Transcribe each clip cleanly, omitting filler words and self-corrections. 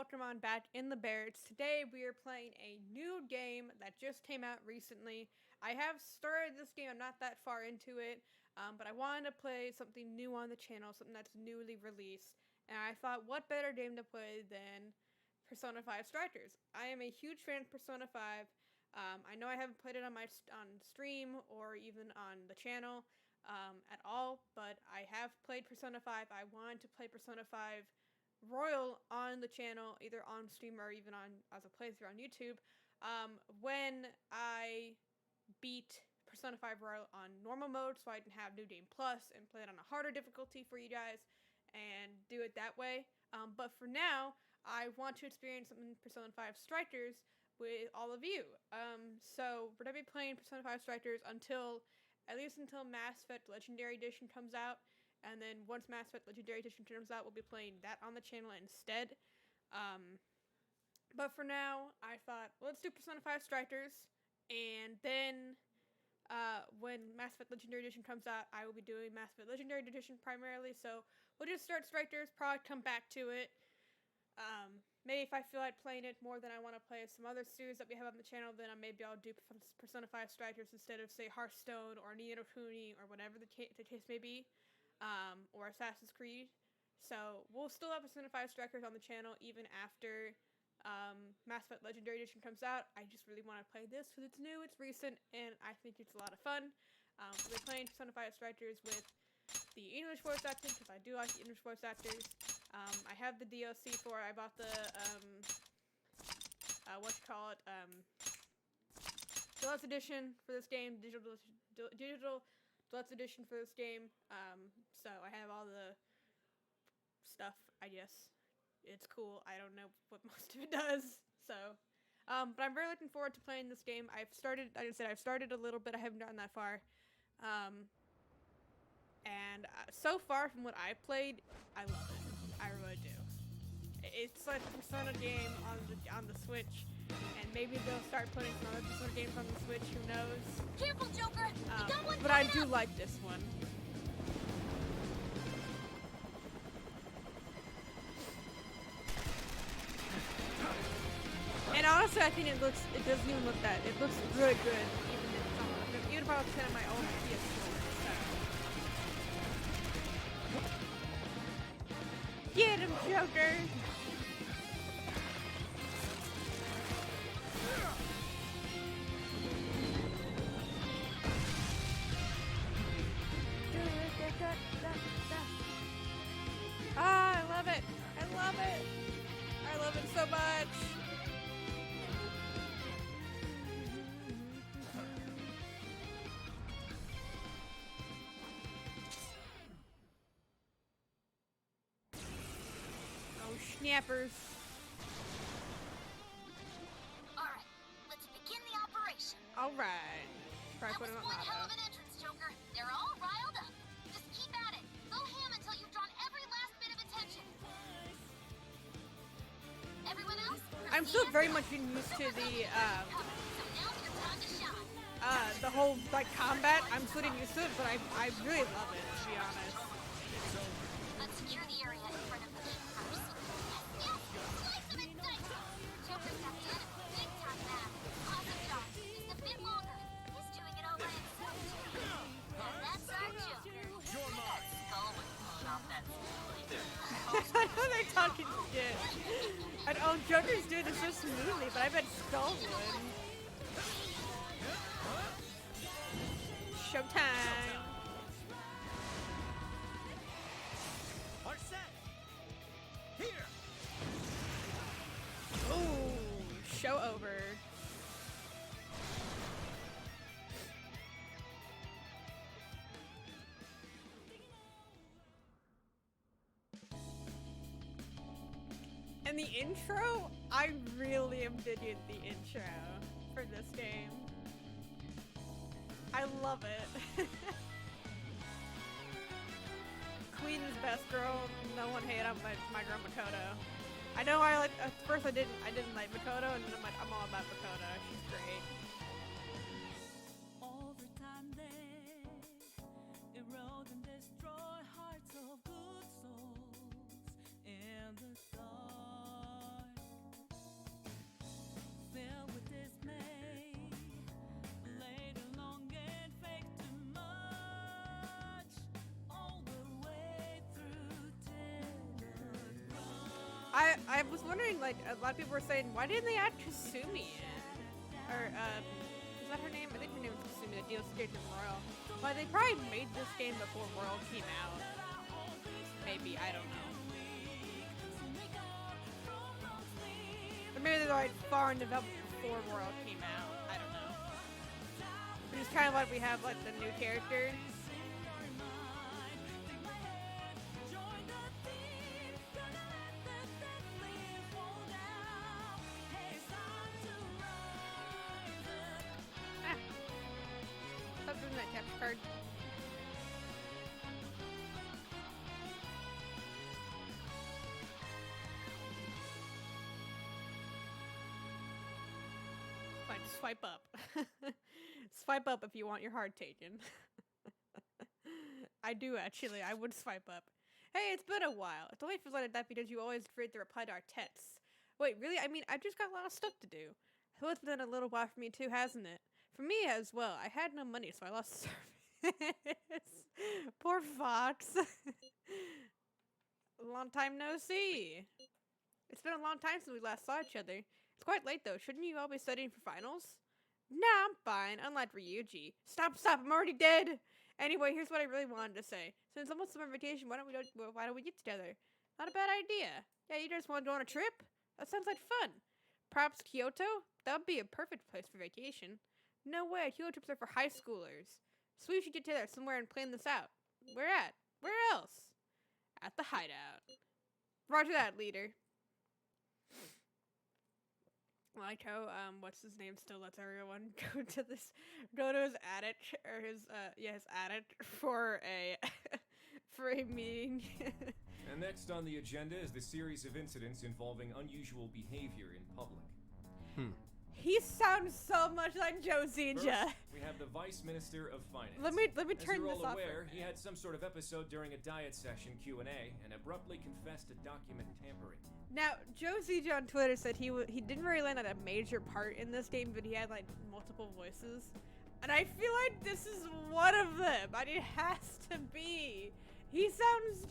Ultramon back in the Barracks. Today we are playing a new game that just came out recently. I have started this game, I'm not that far into it, but I wanted to play something new on the channel, something that's newly released. And I thought, what better game to play than Persona 5 Strikers? I am a huge fan of Persona 5. I know I haven't played it on stream or even on the channel at all, but I have played Persona 5. I wanted to play Persona 5 Royal on the channel, either on stream or even on as a playthrough on YouTube. When I beat Persona 5 Royal on normal mode, so I can have New Game Plus and play it on a harder difficulty for you guys and do it that way. But for now, I want to experience something in Persona 5 Strikers with all of you. So we're gonna be playing Persona 5 Strikers at least until Mass Effect Legendary Edition comes out. And then once Mass Effect Legendary Edition comes out, we'll be playing that on the channel instead. But for now, I thought, let's do Persona 5 Strikers. And then when Mass Effect Legendary Edition comes out, I will be doing Mass Effect Legendary Edition primarily. So we'll just start Strikers, probably come back to it. Maybe if I feel like playing it more than I want to play some other series that we have on the channel, then maybe I'll do Persona 5 Strikers instead of, say, Hearthstone or Ni no Kuni or whatever the case may be. Or Assassin's Creed. So we'll still have Persona 5 Strikers on the channel even after Mass Effect Legendary Edition comes out. I just really want to play this because it's new, it's recent, and I think it's a lot of fun. We're playing Persona 5 Strikers with the English voice acting because I do like the English voice actors. I have the DLC for it. I bought the Deluxe Edition for this game, digital Deluxe Edition for this game. So I have all the stuff, I guess. It's cool. I don't know what most of it does. So, but I'm very looking forward to playing this game. I've started a little bit. I haven't gotten that far. And so far from what I've played, I love it. I really do. It's like a Persona game on the Switch, and maybe they'll start putting some other Persona games on the Switch. Who knows? Careful, Joker! You got one but I do like this one. And honestly, I think it doesn't even look that. It looks really good, even if I was playing on my own PS4. So. Get him, Joker! Ah, I love it! I love it! I love it so much! Oh, snappers. Alright, let's begin the operation. Alright. That was one hell of an entrance, Joker. They're all riled up. Just keep at it. Go ham until you've drawn every last bit of attention. Everyone else? I'm still very much getting used to the, So now's your time to shine. the whole, combat. I'm still getting used to it, but I really love it, to be honest. Let's secure the area in front of the gate first. Yes, slice him and dice him. Joker's got the end of a big time now. Awesome job. Just a bit longer. He's doing it all by himself, too. And that's our Joker. That skull would chop that I know they're talking shit. And Joker's doing this so smoothly, but I bet Skull would. Showtime. Are set. Here. Ooh, show over. And the intro, I really am digging the intro for this game. I love it. Queen's best girl. No one hate on my girl Makoto. I know at first I didn't like Makoto, and then I'm all about Makoto. She's great. Over time they erode and destroy hearts of good souls in the dark. I was wondering, like, a lot of people were saying, why didn't they add Kasumi in? Or, is that her name? I think her name was Kasumi, the DLC character from Royal. But they probably made this game before Royal came out. Maybe, I don't know. Or maybe they're like far in development before Royal came out. I don't know. Which is kind of like we have like the new character. Stop doing that capture card. Fine, swipe up. Swipe up if you want your heart taken. I do actually. I would swipe up. Hey, it's been a while. It only feels like that because you always forget to reply to our texts. Wait, really? I mean, I've just got a lot of stuff to do. So it's been a little while for me too, hasn't it? For me as well. I had no money, so I lost service. Poor Fox. Long time no see. It's been a long time since we last saw each other. It's quite late though. Shouldn't you all be studying for finals? Nah, I'm fine. Unlike Ryuji. Stop! I'm already dead. Anyway, here's what I really wanted to say. Since it's almost summer vacation, why don't we get together? Not a bad idea. Yeah, you just want to go on a trip? That sounds like fun. Perhaps Kyoto? That would be a perfect place for vacation. No way. Kyoto trips are for high schoolers. So we should get together somewhere and plan this out. Where at? Where else? At the hideout. Roger that, leader. I like how, what's his name still lets everyone go to his attic, or his attic for a, for a meeting. And next on the agenda is the series of incidents involving unusual behavior in public. He sounds so much like Joe Zija. First, we have the Vice Minister of Finance. Let me As turn you're this all off. aware, he had some sort of episode during a diet session Q&A and abruptly confessed to document tampering. Now, Joe Zija on Twitter said he didn't really land at a major part in this game, but he had like multiple voices, and I feel like this is one of them. I mean, it has to be. It sounds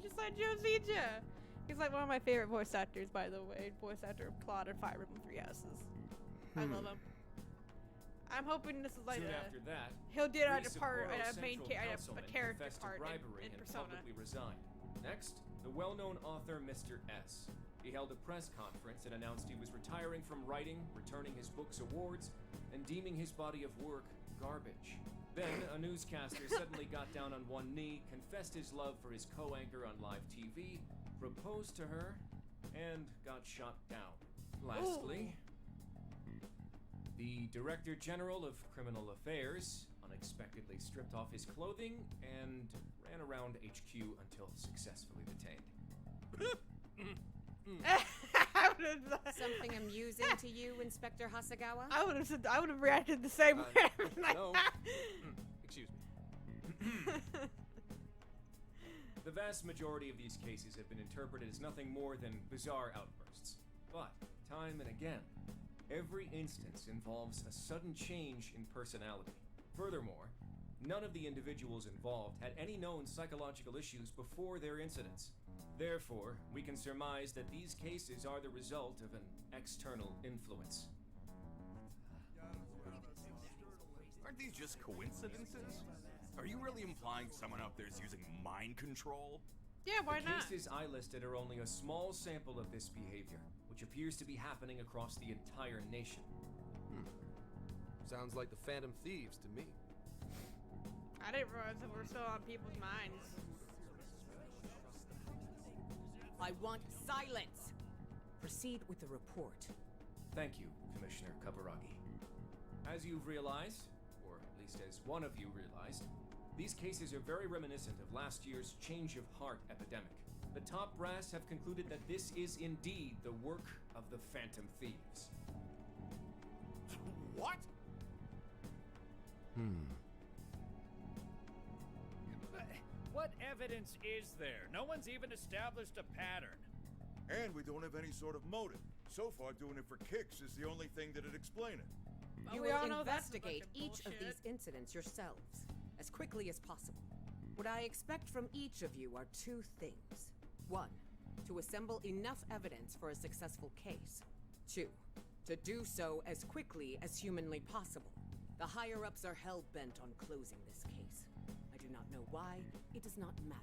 just like Joe Zija. He's like one of my favorite voice actors, by the way. Voice actor of Claude in Fire Emblem Three Houses. I love him. I'm hoping this is like Soon after that, he'll get a three part, Sapporo a main Central a councilmen character confessed to part bribery in and Persona. publicly resigned. Next, the well-known author Mr. S. He held a press conference and announced he was retiring from writing, returning his books awards, and deeming his body of work garbage. Then, a newscaster suddenly got down on one knee, confessed his love for his co-anchor on live TV, proposed to her, and got shot down. Lastly, the Director General of Criminal Affairs unexpectedly stripped off his clothing and ran around HQ until successfully detained. Something amusing to you, Inspector Hasagawa? I would have reacted the same way. Like no. that. Excuse me. The vast majority of these cases have been interpreted as nothing more than bizarre outbursts. But, time and again, every instance involves a sudden change in personality. Furthermore, none of the individuals involved had any known psychological issues before their incidents. Therefore, we can surmise that these cases are the result of an external influence. Aren't these just coincidences? Are you really implying someone out there is using mind control? Yeah, why The not? cases I listed are only a small sample of this behavior, which appears to be happening across the entire nation. Sounds like the Phantom Thieves to me. I didn't realize that we're still on people's minds. I want silence. Proceed with the report. Thank you, Commissioner Kaburagi. As you've realized, or at least as one of you realized, these cases are very reminiscent of last year's change of heart epidemic. The top brass have concluded that this is indeed the work of the Phantom Thieves. What? What evidence is there? No one's even established a pattern. And we don't have any sort of motive. So far, doing it for kicks is the only thing that'd explain it. Well, You we all will know that's a bunch investigate of each of bullshit. these incidents yourselves, as quickly as possible. What I expect from each of you are two things. One, To assemble enough evidence for a successful case. 2. To do so as quickly as humanly possible. The higher-ups are hell-bent on closing this case. I do not know why. It does not matter.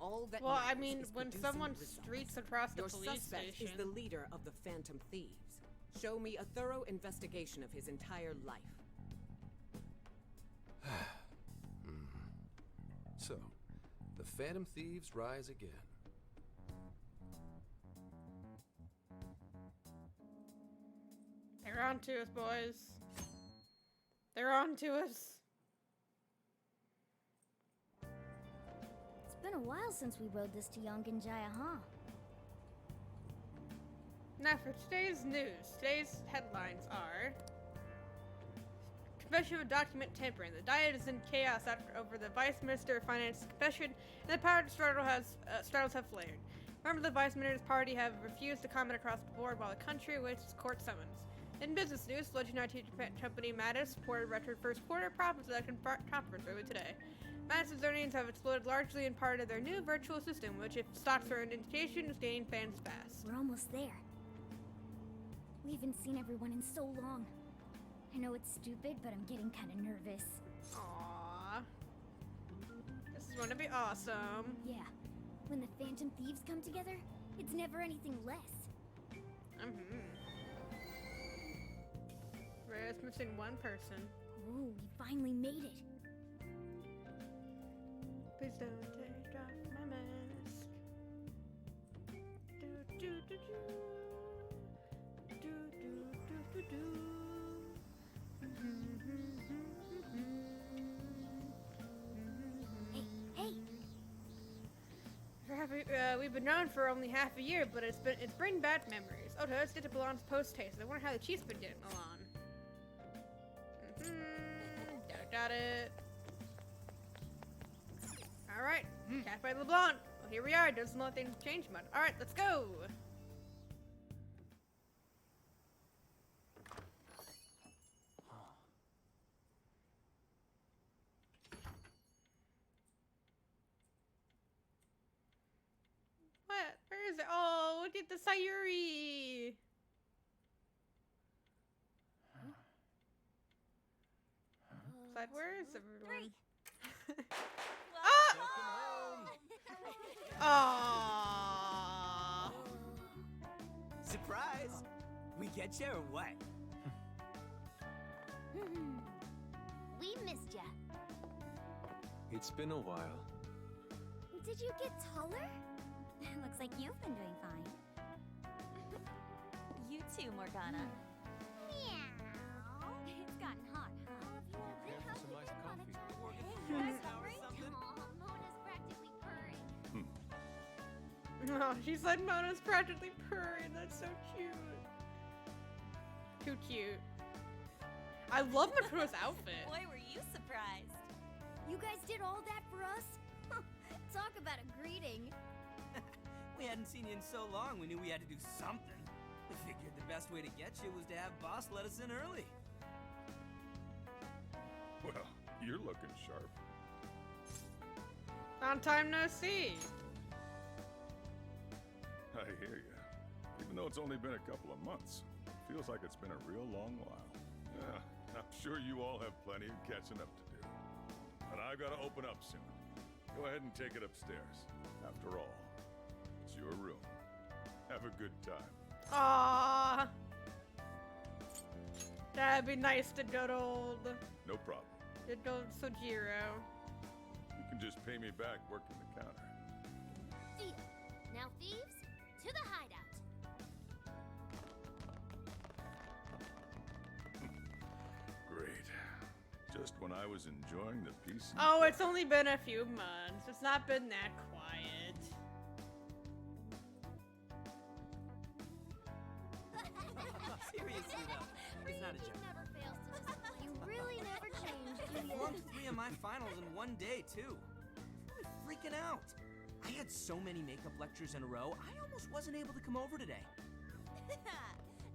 All that Well, I matters mean, is when producing someone results. streaks across the Your police suspect station. is the leader of the Phantom Thieves. Show me a thorough investigation of his entire life. So, the Phantom Thieves rise again. They're on to us, boys. They're on to us. It's been a while since we rode this to Yongen Jaya, huh? Now for today's news. Today's headlines are: confession of document tampering. The Diet is in chaos over the Vice Minister of Finance confession, and the power struggles have flared. Members of the Vice Minister's party have refused to comment across the board while the country awaits court summons. In business news, legendary IT company Mattis reported record first quarter profits at a conference earlier today. Mattis' earnings have exploded largely in part of their new virtual system, which, if stocks are an indication, is gaining fans fast. We're almost there. We haven't seen everyone in so long. I know it's stupid, but I'm getting kind of nervous. Aww. This is gonna be awesome. Yeah, when the Phantom Thieves come together, it's never anything less. We're just missing one person. Ooh, we finally made it. Please don't take off my mask. Do do do do. Do do do do do. Hey! We've been known for only half a year, but it's bringing bad memories. Oh, let's get to Balon's post haste. I wonder how the Chief's been getting along. Got it. All right, Cafe LeBlanc. Well, here we are. Doesn't let things change much. All right, let's go. What? Where is it? Oh, look at the Sayuri. But where is everyone? Ah! Aww. Surprise! We get you or what? We missed ya. It's been a while. Did you get taller? Looks like you've been doing fine. You too, Morgana. Meow. It's gotten hot, huh? Some iced coffee. Mona's practically purring. Oh, she said Mona's practically purring. That's so cute. Too cute. I love Makuro's outfit. Boy, were you surprised. You guys did all that for us? Talk about a greeting. We hadn't seen you in so long, we knew we had to do something. We figured the best way to get you was to have Boss let us in early. Well, you're looking sharp. Long time no see. I hear you. Even though it's only been a couple of months, feels like it's been a real long while. Yeah, I'm sure you all have plenty of catching up to do. But I've got to open up soon. Go ahead and take it upstairs. After all, it's your room. Have a good time. Aww. That'd be nice to good old No problem. Sojiro. You can just pay me back working the counter. Deal. Now, thieves, to the hideout. Great. Just when I was enjoying the peace and Oh, it's only been a few months. It's not been that quiet. Seriously though, it's not a joke. Never fails to disappoint. You really never change, do you? Flunked 3 of my finals in one day too. I'm freaking out. I had so many makeup lectures in a row, I almost wasn't able to come over today.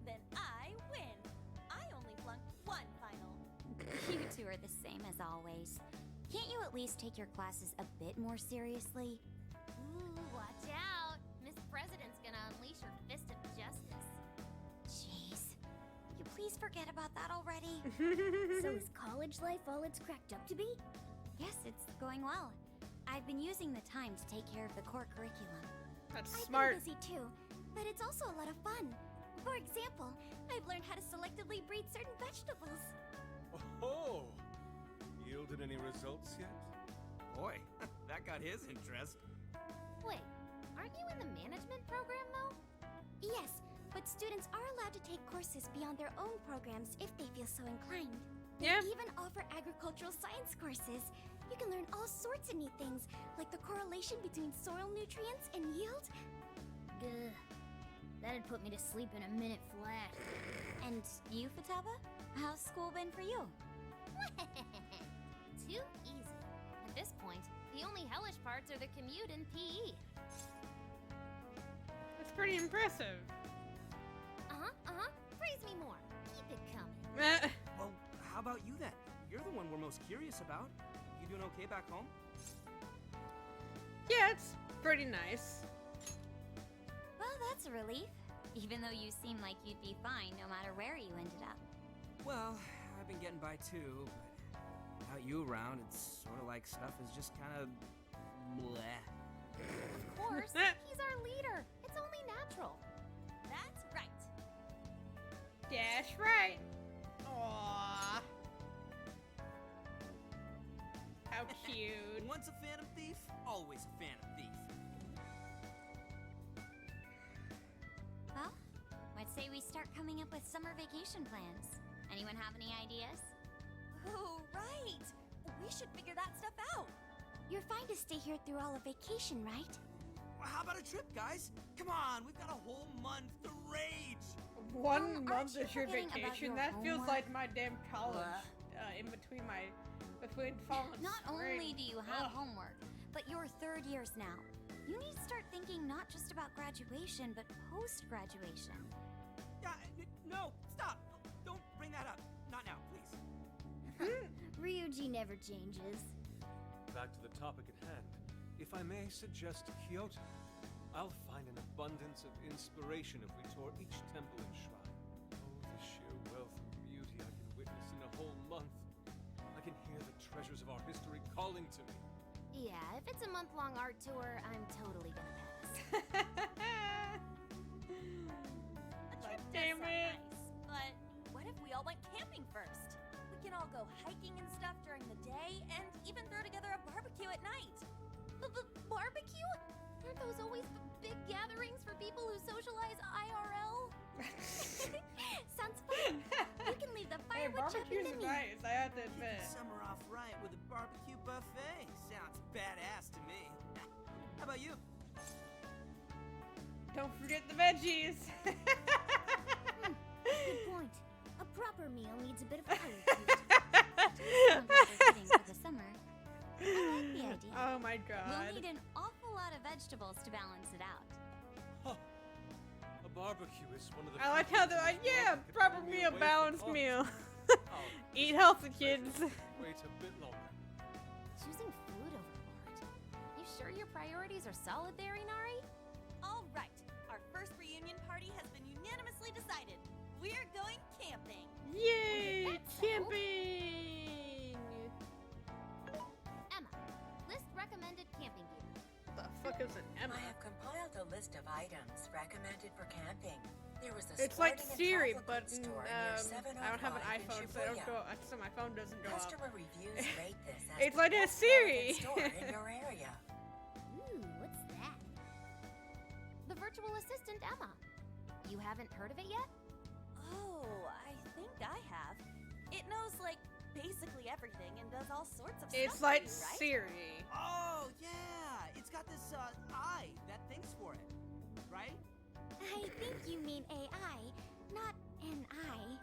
Then I win. I only flunked 1 final. You two are the same as always. Can't you at least take your classes a bit more seriously? Ooh, watch out. Miss Fred forget about that already. So is college life all it's cracked up to be? Yes, it's going well. I've been using the time to take care of the core curriculum. That's I've smart. been busy too, but it's also a lot of fun. For example, I've learned how to selectively breed certain vegetables. Oh, yielded any results yet? Boy, that got his interest. Wait, aren't you in the management program though? Yes, but students are allowed to take courses beyond their own programs if they feel so inclined. Yeah. They even offer agricultural science courses. You can learn all sorts of neat things, like the correlation between soil nutrients and yield. Ugh. That'd put me to sleep in a minute flat. And you, Futaba? How's school been for you? Too easy. At this point, the only hellish parts are the commute and PE. That's pretty impressive. Praise me more. Keep it coming. Well, how about you then? You're the one we're most curious about. You doing okay back home? Yeah, it's pretty nice. Well, that's a relief. Even though you seem like you'd be fine no matter where you ended up. Well, I've been getting by too, but without you around, it's sort of like stuff is just kind of bleh. Of course, he's our leader. It's only natural. That's right. Dash right. Aww. How cute. Once a Phantom Thief, always a Phantom Thief. Well, I'd say we start coming up with summer vacation plans. Anyone have any ideas? Oh, right. We should figure that stuff out. You're fine to stay here through all of vacation, right? Well, how about a trip, guys? Come on, we've got a whole month to rage. 1 month aren't you is your forgetting about vacation. your That feels homework? like my damn college. In between fall and Not spring. only do you have Ugh. homework, but you're third years now. You need to start thinking not just about graduation, but post-graduation. Yeah, no, stop. Don't bring that up. Not now, please. Ryuji never changes. Back to the topic at hand. If I may suggest Kyoto, I'll find an abundance of inspiration if we tour each temple and shrine. Oh, the sheer wealth of beauty I can witness in a whole month. I can hear the treasures of our history calling to me. Yeah, if it's a month-long art tour, I'm totally gonna pass. A trip does damn sound it. nice, but what if we all went camping first? We can all go hiking and stuff during the day, and even throw together a barbecue at night. Barbecue? Aren't those always big gatherings for people who socialize IRL? Sounds fun. You can leave the Hey, firewood chip barbecue's into me. nice. I have to Kick admit. the summer off right with a barbecue buffet. Sounds badass to me. How about you? Don't forget the veggies. Good point. A proper meal needs a bit of firewood. Sounds like we're kidding for the summer. I like the idea. Oh my We'll god. need an awful lot of vegetables to balance it out. Huh. A barbecue is one of the I like few how they're things like, in the world yeah, that can proper pull me meal, away from balanced cost. meal. I'll Eat healthy, kids. wait a bit longer. Choosing food over art. You sure your priorities are solid there, Inari? All right, our first reunion party has been unanimously decided. We're going camping. Yay! That's so. Camping! Emma, list recommended camping gear. The fuck is an Emma? I have compiled a list of items recommended for camping. There was a It's like sporting and Siri, travel but goods store near I don't have an 705 in iPhone, so I don't Shibuya. go. So my phone doesn't go up. Customer reviews rate this as It's the like a best Siri. bargain store in your area. Ooh, what's that? The virtual assistant Emma. You haven't heard of it yet? Oh, I think I have. It knows, like, basically everything and does all sorts of It's stuff like for you, right? Siri. Oh, yeah. It's got this eye that thinks for it, right? I think you mean AI, not an eye.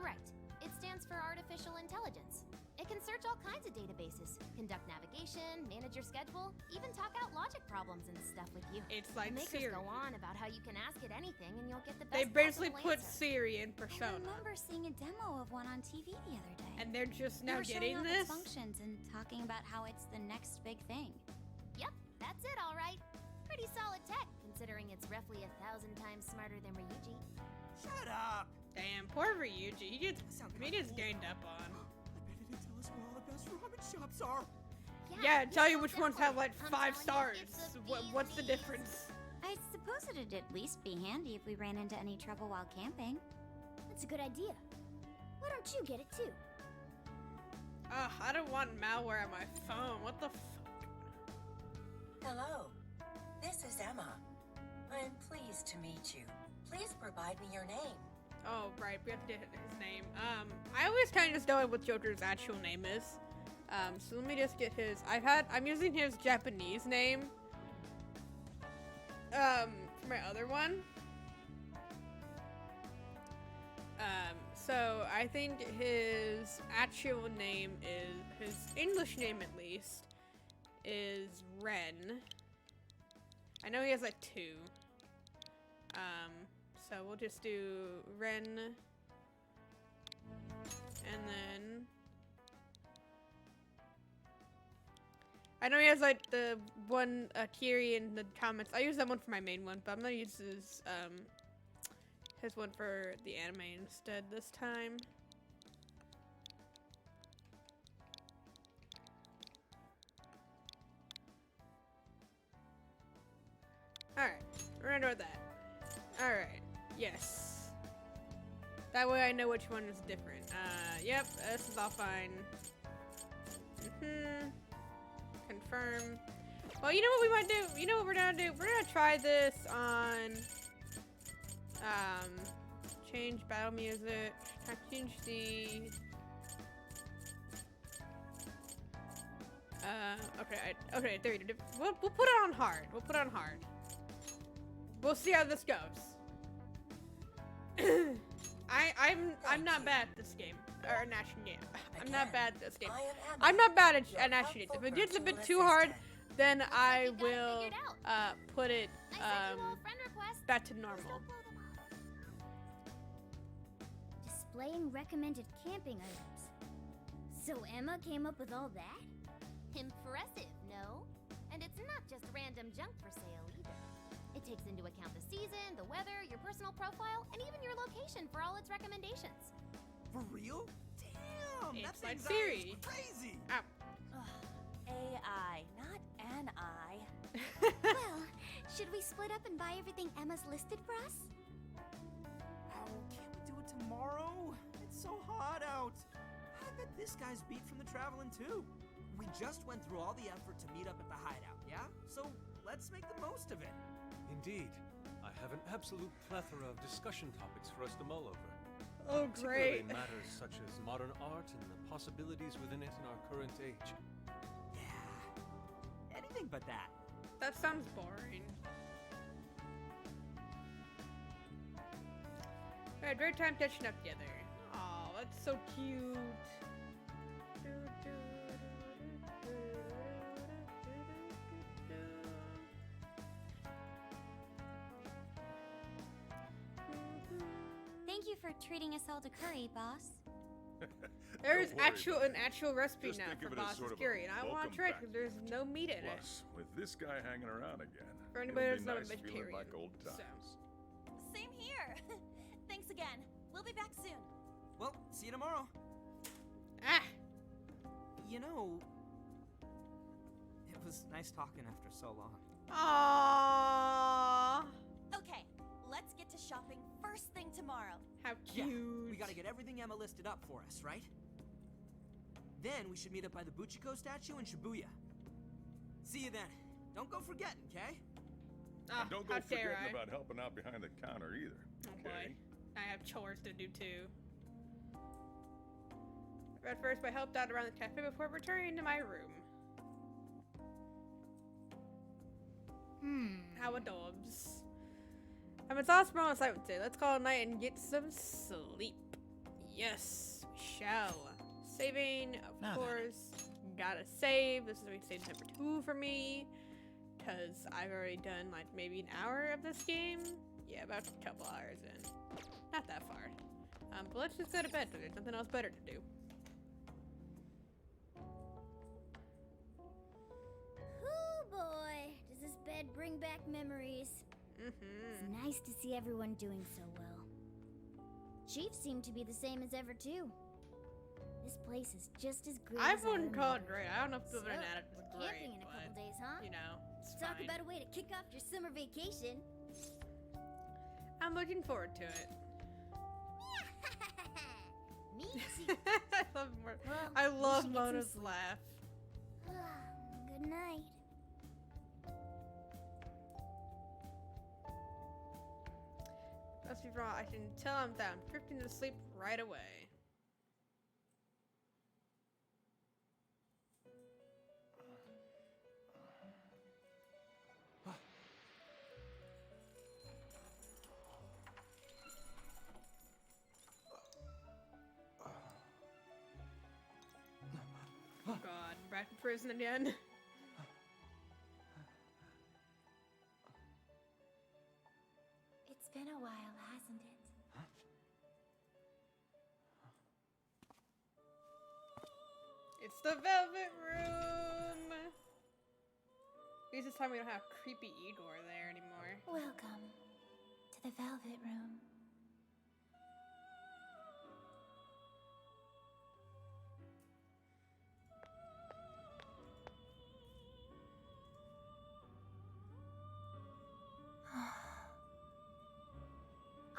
Right. It stands for artificial intelligence. It can search all kinds of databases, conduct navigation, manage your schedule, even talk out logic problems and stuff with you. It's like the makers Siri. go on about how you can ask it anything and you'll get the best They basically possible put answer. Siri in I Persona, remember seeing a demo of one on TV the other day. and they're just They now were showing getting off this. its functions and talking about how it's the next big thing. Yep, that's it, all right. Pretty solid tech, considering it's roughly 1,000 times smarter than Ryuji. Shut up. Damn, poor Ryuji. He gets ganged up on. I bet it didn't tell us where all the best ramen shops are. Yeah, tell you which ones have like 5 stars. What's the difference? I suppose it'd at least be handy if we ran into any trouble while camping. That's a good idea. Why don't you get it too? Ugh, I don't want malware on my phone. What the fuck? Hello, this is Emma. I'm pleased to meet you. Please provide me your name. Oh, right, we have to get his name. I always kind of just know what Joker's actual name is. So let me just get his. I'm using his Japanese name. For my other one. So I think his actual name his English name at least, is Ren. I know he has like 2. So we'll just do Ren. And then I know he has like the one Kiri in the comments. I use that one for my main one, but I'm gonna use his one for the anime instead this time. Alright, we're gonna do that. Alright, yes. That way I know which one is different. Yep, this is all fine. Confirm. Well, you know what we might do? You know what we're gonna do? We're gonna try this on, change battle music. Change the, okay, there you go. We'll put it on hard. We'll put it on hard. We'll see how this goes. I'm not bad at this game. Or National Game. I'm not bad at this game. I'm not bad at National Game. If it gets a bit too hard, then I will put it back to normal. Displaying recommended camping items. So Emma came up with all that? Impressive, no? And it's not just random junk for sale either. It takes into account the season, the weather, your personal profile, and even your location for all its recommendations. For real? Damn! It's that like thing's Siri. crazy! Ow. AI, not an I. Well, should we split up and buy everything Emma's listed for us? Oh, can't we do it tomorrow? It's so hot out. I bet this guy's beat from the traveling too. We just went through all the effort to meet up at the hideout, yeah? So let's make the most of it. Indeed. I have an absolute plethora of discussion topics for us to mull over. Oh, Particularly great. matters such as modern art and the possibilities within it in our current age. Yeah. Anything but that. That sounds boring. We had a great time catching up together. Oh, that's so cute. Thank you for treating us all to curry, boss. There's Don't worry, an actual recipe Just now think for of it as boss's sort of a curry, and I want welcome to try it back. because there's no meat in it. Plus, with this guy hanging around again, For anybody it'll that's be not a nice feeling vegetarian, like old so. times. Same here. Thanks again. We'll be back soon. Well, see you tomorrow. Ah! You know, it was nice talking after so long. Aww. Okay, let's get to shopping first thing tomorrow. How Yeah, cute. we gotta get everything Emma listed up for us, right? Then we should meet up by the Buchiko statue in Shibuya. See you then. Don't go forgetting, okay? Ah, And don't go how dare forgetting I? about helping out behind the counter either. Oh Okay? boy. I have chores to do too. But first, I helped out around the cafe before returning to my room. How adorbs. It's awesome moments I would say. Let's call it a night and get some sleep. Yes, we shall. Saving, of Now then. course. Gotta save. This is gonna be save number 2 for me. Because I've already done like maybe an hour of this game. Yeah, about a couple hours in. Not that far. But let's just go to bed. There's nothing else better to do. Oh boy, does this bed bring back memories. It's nice to see everyone doing so well. Chief seemed to be the same as ever, too. This place is just as great I as wouldn't call it remember. great. I don't know if the So, internet is we're great, camping in a couple but, days, huh? you know, it's Talk fine. about a way to kick off your summer vacation. I'm looking forward to it. Me too. I love we should get some Mona's sleep. laugh. Good night. Let's be wrong. I can tell him that I'm drifting to sleep right away. Oh God, back to prison again. It's been a while, hasn't it? It's the Velvet Room! At least this time we don't have creepy Igor there anymore. Welcome to the Velvet Room.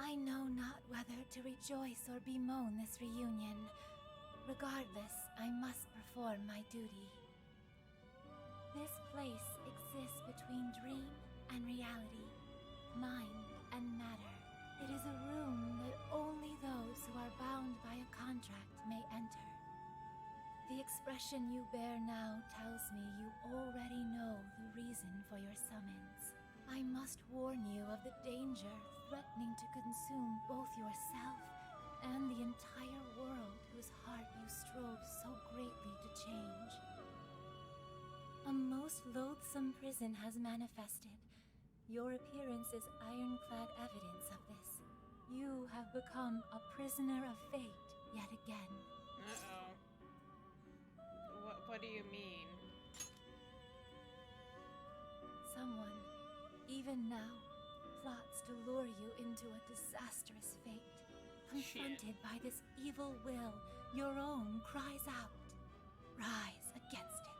I know not whether to rejoice or bemoan this reunion. Regardless, I must perform my duty. This place exists between dream and reality, mind and matter. It is a room that only those who are bound by a contract may enter. The expression you bear now tells me you already know the reason for your summons. I must warn you of the danger threatening to consume both yourself and the entire world whose heart you strove so greatly to change. A most loathsome prison has manifested. Your appearance is ironclad evidence of this. You have become a prisoner of fate yet again. Uh-oh. What do you mean? Someone, even now, plots to lure you into a disastrous fate. Confronted by this evil will, your own cries out. Rise against it.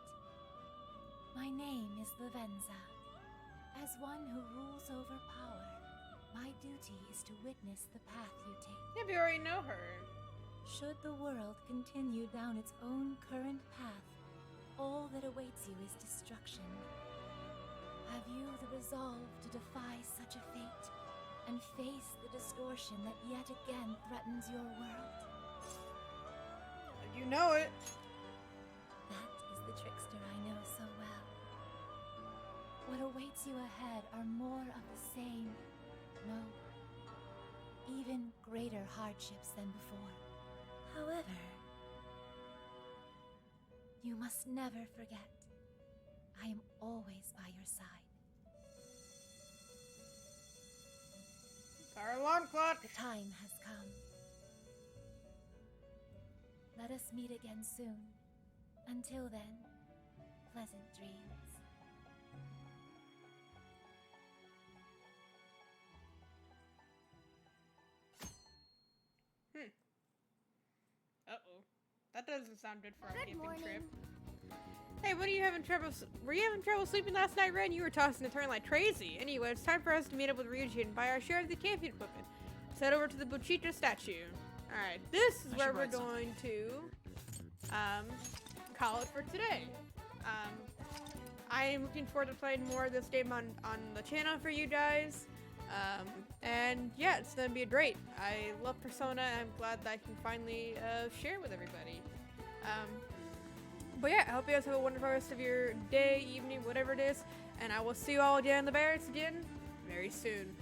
My name is Lavenza. As one who rules over power, my duty is to witness the path you take. Yeah, we already know her. Should the world continue down its own current path, all that awaits you is destruction. Have you the resolve to defy such a fate and face the distortion that yet again threatens your world? You know it. That is the trickster I know so well. What awaits you ahead are more of the same. No, even greater hardships than before. However, you must never forget, I am always by your side. Our alarm clock. The time has come. Let us meet again soon. Until then, pleasant dreams. Uh-oh. That doesn't sound good for our Good camping trip. morning. Hey, what are you having trouble? Were you having trouble sleeping last night, Ren? You were tossing and turning like crazy. Anyway, it's time for us to meet up with Ryujin and buy our share of the camping equipment. Let's head over to the Buchita statue. Alright, this is where we're going to call it for today. I am looking forward to playing more of this game on the channel for you guys. And yeah, it's gonna be great. I love Persona and I'm glad that I can finally share with everybody. But yeah, I hope you guys have a wonderful rest of your day, evening, whatever it is, and I will see you all again in the barracks again very soon.